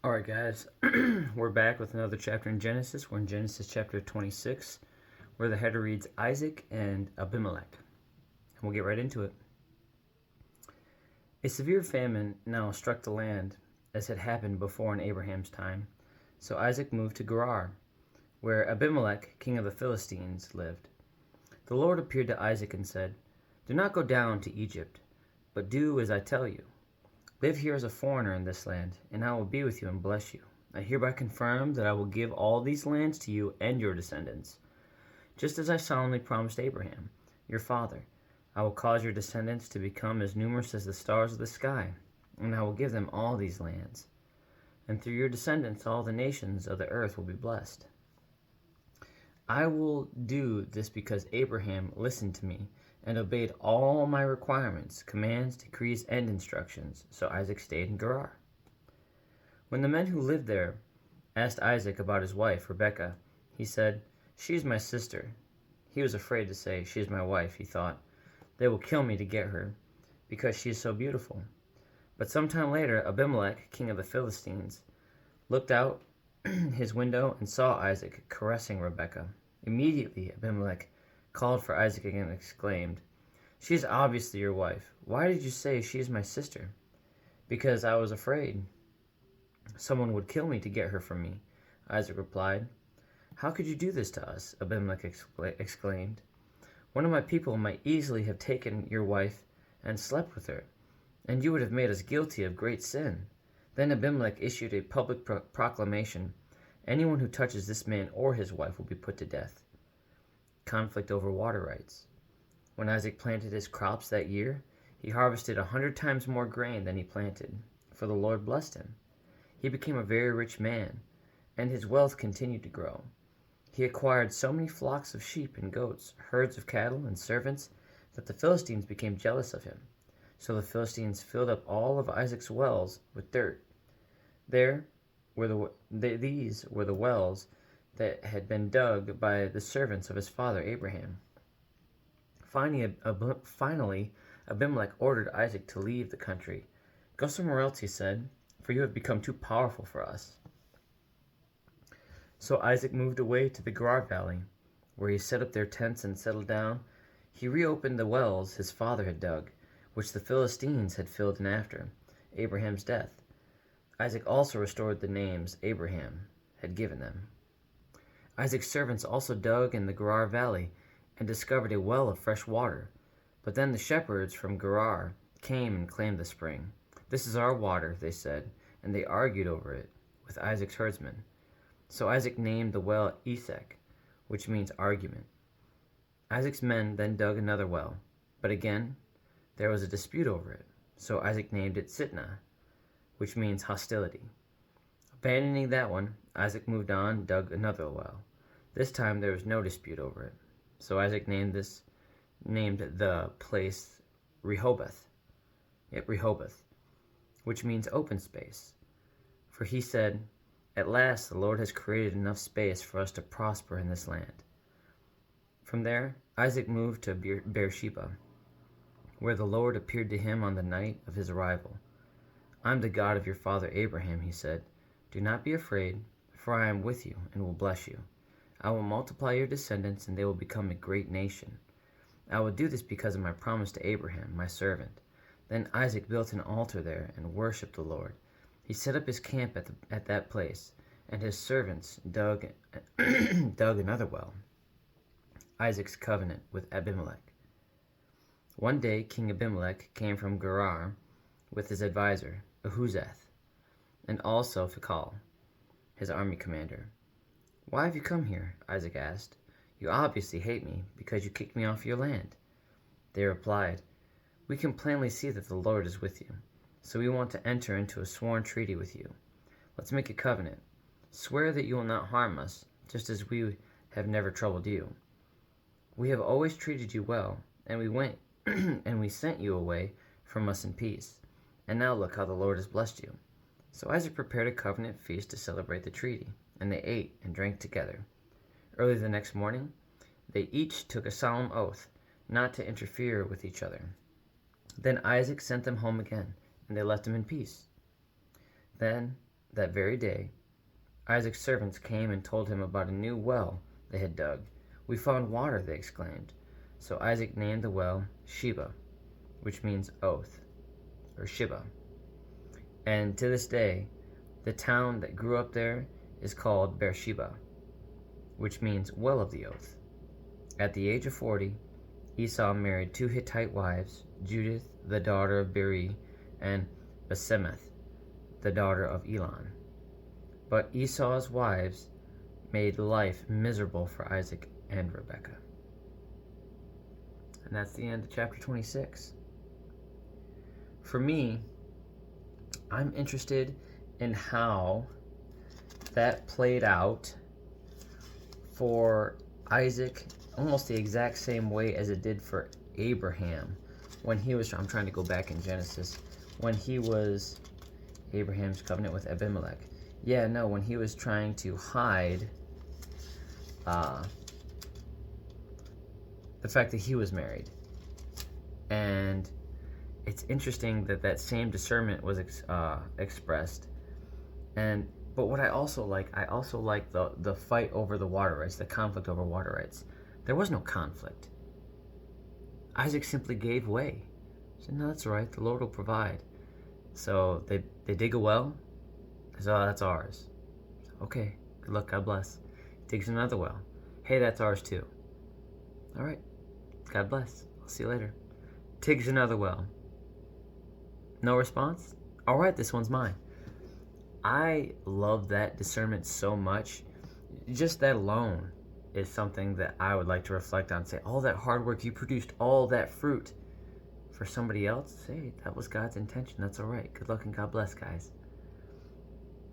All right, guys, we're back with another chapter in Genesis. We're in Genesis chapter 26, where the header reads Isaac and Abimelech. And we'll get right into it. A severe famine now struck the land, as had happened before in Abraham's time. So Isaac moved to Gerar, where Abimelech, king of the Philistines, lived. The Lord appeared to Isaac and said, "Do not go down to Egypt, but do as I tell you. Live here as a foreigner in this land, and I will be with you and bless you. I hereby confirm that I will give all these lands to you and your descendants, just as I solemnly promised Abraham, your father. I will cause your descendants to become as numerous as the stars of the sky, and I will give them all these lands. And through your descendants all the nations of the earth will be blessed. I will do this because Abraham listened to me and obeyed all my requirements, commands, decrees, and instructions. So Isaac stayed in Gerar. When the men who lived there asked Isaac about his wife, Rebekah, he said, 'She is my sister.' He was afraid to say, 'She is my wife,' he thought. 'They will kill me to get her, because she is so beautiful.' But some time later, Abimelech, king of the Philistines, looked out his window and saw Isaac caressing Rebekah. Immediately, Abimelech called for Isaac and exclaimed, 'She is obviously your wife. Why did you say she is my sister?' 'Because I was afraid someone would kill me to get her from me,' Isaac replied. 'How could you do this to us?' Abimelech exclaimed. 'One of my people might easily have taken your wife and slept with her, and you would have made us guilty of great sin.' Then Abimelech issued a public proclamation. 'Anyone who touches this man or his wife will be put to death.' Conflict over water rights. When Isaac planted his crops that year, he harvested 100 times more grain than he planted, for the Lord blessed him. He became a very rich man, and his wealth continued to grow. He acquired so many flocks of sheep and goats, herds of cattle, and servants that the Philistines became jealous of him. So the Philistines filled up all of Isaac's wells with dirt. These were the wells that had been dug by the servants of his father Abraham. Finally, Abimelech ordered Isaac to leave the country. 'Go somewhere else,' he said, 'for you have become too powerful for us.' So Isaac moved away to the Gerar Valley, where he set up their tents and settled down. He reopened the wells his father had dug, which the Philistines had filled in after Abraham's death. Isaac also restored the names Abraham had given them. Isaac's servants also dug in the Gerar Valley and discovered a well of fresh water. But then the shepherds from Gerar came and claimed the spring. 'This is our water,' they said, and they argued over it with Isaac's herdsmen. So Isaac named the well Esek, which means argument. Isaac's men then dug another well, but again there was a dispute over it. So Isaac named it Sitnah, which means hostility. Abandoning that one, Isaac moved on and dug another well. This time there was no dispute over it. So Isaac named the place Rehoboth, which means open space. For he said, 'At last the Lord has created enough space for us to prosper in this land.' From there, Isaac moved to Beersheba, where the Lord appeared to him on the night of his arrival. 'I am the God of your father Abraham,' he said. 'Do not be afraid, for I am with you and will bless you. I will multiply your descendants, and they will become a great nation. I will do this because of my promise to Abraham, my servant.' Then Isaac built an altar there and worshipped the Lord. He set up his camp at that place, and his servants dug another well. Isaac's covenant with Abimelech. One day King Abimelech came from Gerar with his advisor, Ahuzeth, and also Phicol, his army commander. 'Why have you come here?' Isaac asked. 'You obviously hate me because you kicked me off your land.' They replied, 'We can plainly see that the Lord is with you, so we want to enter into a sworn treaty with you. Let's make a covenant. Swear that you will not harm us, just as we have never troubled you. We have always treated you well, and we sent you away from us in peace. And now look how the Lord has blessed you.' So Isaac prepared a covenant feast to celebrate the treaty, and they ate and drank together. Early the next morning, they each took a solemn oath not to interfere with each other. Then Isaac sent them home again, and they left him in peace. Then That very day, Isaac's servants came and told him about a new well they had dug. "We found water," they exclaimed. So Isaac named the well Sheba, which means oath, or Sheba. And to this day, the town that grew up there is called Beersheba, which means well of the oath. At the age of 40, Esau married 2 Hittite wives, Judith, the daughter of Beeri, and Basemeth, the daughter of Elon. But Esau's wives made life miserable for Isaac and Rebekah. And that's the end of chapter 26. For me, I'm interested in how that played out for Isaac almost the exact same way as it did for Abraham when he was, I'm trying to go back in Genesis, when he was Abraham's covenant with Abimelech. When he was trying to hide the fact that he was married. And it's interesting that that same discernment was expressed. But what I also like the fight over the water rights, the conflict over water rights. There was no conflict. Isaac simply gave way. He said, "No, that's all right. The Lord will provide." So they dig a well. He said, "Oh, that's ours." "Okay, good luck, God bless." Digs another well. "Hey, that's ours too." "All right, God bless. I'll see you later." Digs another well. No response? "All right, this one's mine." I love that discernment so much. Just that alone is something that I would like to reflect on. Say, all that hard work, you produced all that fruit for somebody else. Say, that was God's intention. That's all right. Good luck and God bless, guys.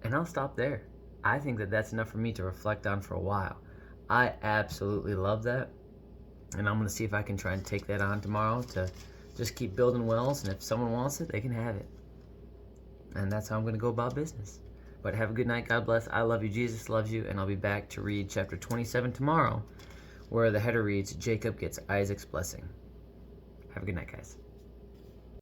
And I'll stop there. I think that that's enough for me to reflect on for a while. I absolutely love that. And I'm going to see if I can try and take that on tomorrow to just keep building wells. And if someone wants it, they can have it. And that's how I'm going to go about business. But have a good night. God bless. I love you. Jesus loves you. And I'll be back to read chapter 27 tomorrow, where the header reads, Jacob gets Isaac's blessing. Have a good night, guys.